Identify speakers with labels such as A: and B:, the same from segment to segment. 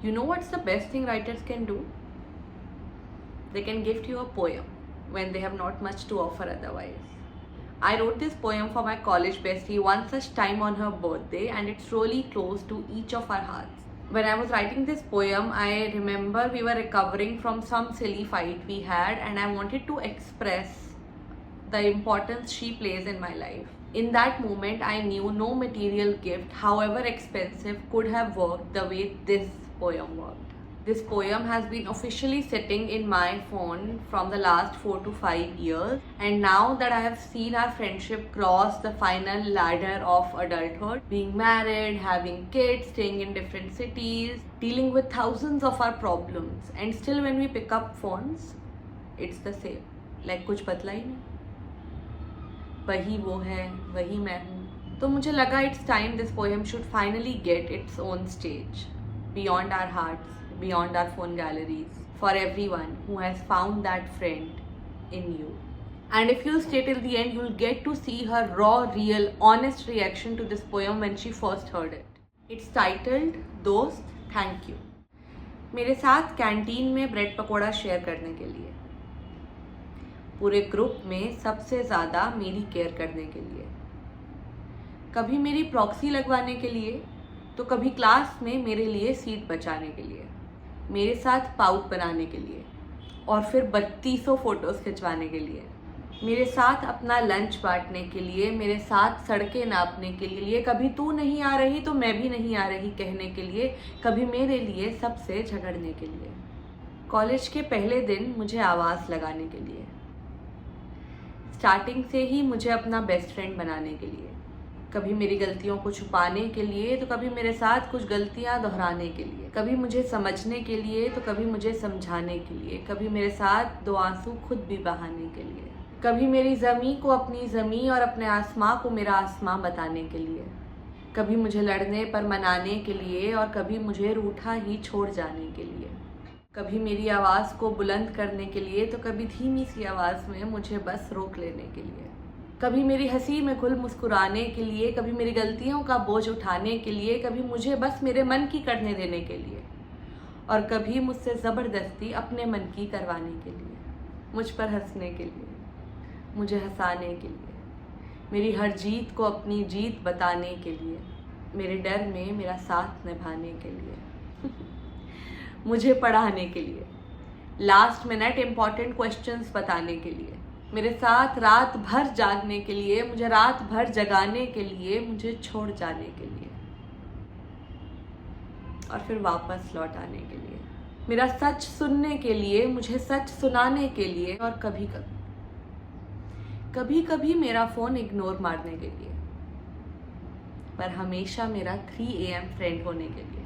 A: You know what's the best thing writers can do? They can gift you a poem when they have not much to offer otherwise. I wrote this poem for my college bestie one such time on her birthday, and it's really close to each of our hearts. When I was writing this poem, I remember we were recovering from some silly fight we had, and I wanted to express the importance she plays in my life. In that moment, I knew no material gift, however expensive, could have worked the way this poem worked. This poem has been officially sitting in my phone from the last 4 to 5 years, and now that I have seen our friendship cross the final ladder of adulthood, being married, having kids, staying in different cities, dealing with thousands of our problems, and still when we pick up phones, it's the same. Like कुछ बदला ही नहीं, वही वो है, वही मैं हूँ. तो मुझे लगा it's time this poem should finally get its own stage, beyond our hearts, beyond our phone galleries, for everyone who has found that friend in you. And if you stay till the end, you'll get to see her raw, real, honest reaction to this poem when she first heard it. It's titled दोस्त thank you. मेरे साथ canteen में bread pakora share करने के लिए, पूरे group में सबसे ज़्यादा मेरी केयर करने के लिए, कभी मेरी प्रॉक्सी लगवाने के लिए, तो कभी क्लास में मेरे लिए सीट बचाने के लिए, मेरे साथ पाउट बनाने के लिए, और फिर 3200 फोटोज़ खिंचवाने के लिए, मेरे साथ अपना लंच बांटने के लिए, मेरे साथ सड़कें नापने के लिए, कभी तू नहीं आ रही तो मैं भी नहीं आ रही कहने के लिए, कभी मेरे लिए सबसे झगड़ने के लिए, कॉलेज के पहले दिन मुझे आवाज़ लगाने के लिए, स्टार्टिंग से ही मुझे अपना बेस्ट फ्रेंड बनाने के लिए, कभी मेरी गलतियों को छुपाने के लिए तो कभी मेरे साथ कुछ गलतियां दोहराने के लिए, कभी मुझे समझने के लिए तो कभी मुझे समझाने के लिए, कभी मेरे साथ 2 आंसू खुद भी बहाने के लिए, कभी मेरी ज़मीं को अपनी ज़मीं और अपने आसमां को मेरा आसमां बताने के लिए, कभी मुझे लड़ने पर मनाने के लिए और कभी मुझे रूठा ही छोड़ जाने के लिए, कभी मेरी आवाज़ को बुलंद करने के लिए तो कभी धीमी सी आवाज़ में मुझे बस रोक लेने के लिए, कभी मेरी हंसी में खुल मुस्कुराने के लिए, कभी मेरी गलतियों का बोझ उठाने के लिए, कभी मुझे बस मेरे मन की करने देने के लिए, और कभी मुझसे ज़बरदस्ती अपने मन की करवाने के लिए, मुझ पर हंसने के लिए, मुझे हंसाने के लिए, मेरी हर जीत को अपनी जीत बताने के लिए, मेरे डर में मेरा साथ निभाने के लिए मुझे पढ़ाने के लिए, लास्ट मिनट इम्पॉर्टेंट क्वेश्चंस बताने के लिए, मेरे साथ रात भर जागने के लिए, मुझे रात भर जगाने के लिए, मुझे छोड़ जाने के लिए और फिर वापस लौट आने के लिए, मेरा सच सुनने के लिए, मुझे सच सुनाने के लिए, और कभी कभी मेरा फ़ोन इग्नोर मारने के लिए, पर हमेशा मेरा 3 AM फ्रेंड होने के लिए,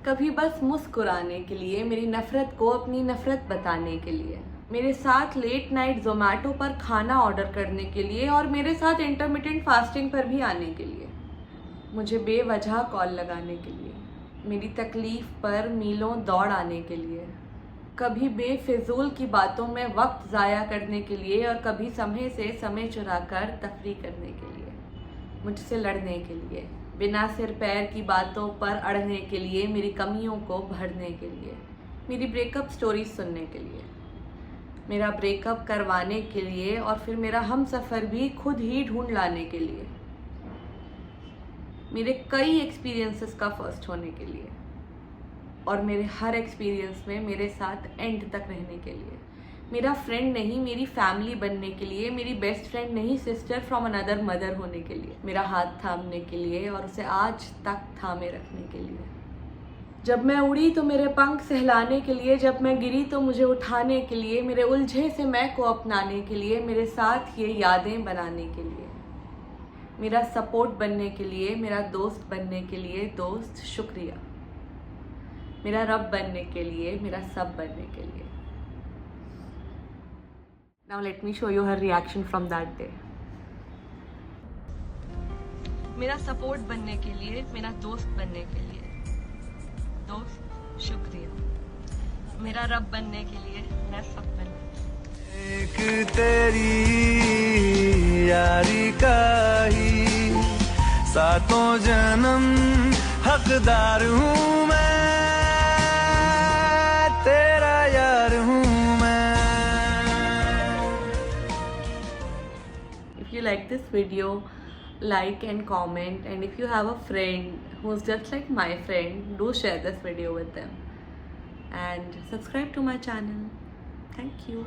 A: कभी बस मुस्कुराने के लिए, मेरी नफ़रत को अपनी नफ़रत बताने के लिए, मेरे साथ लेट नाइट ज़ोमैटो पर खाना ऑर्डर करने के लिए और मेरे साथ इंटरमिटेंट फास्टिंग पर भी आने के लिए, मुझे बेवजह कॉल लगाने के लिए, मेरी तकलीफ़ पर मीलों दौड़ आने के लिए, कभी बेफिजूल की बातों में वक्त ज़ाया करने के लिए और कभी समय से समय चुराकर तफरी करने के लिए, मुझसे लड़ने के लिए, बिना सिर पैर की बातों पर अड़ने के लिए, मेरी कमियों को भरने के लिए, मेरी ब्रेकअप स्टोरी सुनने के लिए, मेरा ब्रेकअप करवाने के लिए और फिर मेरा हम सफ़र भी खुद ही ढूंढ लाने के लिए, मेरे कई एक्सपीरियंसेस का फर्स्ट होने के लिए और मेरे हर एक्सपीरियंस में मेरे साथ एंड तक रहने के लिए, मेरा फ्रेंड नहीं मेरी फैमिली बनने के लिए, मेरी बेस्ट फ्रेंड नहीं सिस्टर फ्रॉम अनदर मदर होने के लिए, मेरा हाथ थामने के लिए और उसे आज तक थामे रखने के लिए, जब मैं उड़ी तो मेरे पंख सहलाने के लिए, जब मैं गिरी तो मुझे उठाने के लिए, मेरे उलझे से मैं को अपनाने के लिए, मेरे साथ ये यादें बनाने के लिए, मेरा सपोर्ट बनने के लिए, मेरा दोस्त बनने के लिए, दोस्त शुक्रिया, मेरा रब बनने के लिए, मेरा सब बनने के लिए. Now let me show you her reaction from that day. मेरा सपोर्ट बनने के लिए, मेरा दोस्त बनने के लिए, दोस्त शुक्रिया, मेरा रब बनने के लिए, मेरा सब बनने के लिए.
B: एक तेरी यारी का ही सातों जन्म हकदार हूँ मैं.
A: like this video, like and comment, and if you have a friend who's just like my friend, do share this video with them and subscribe to my channel. Thank you.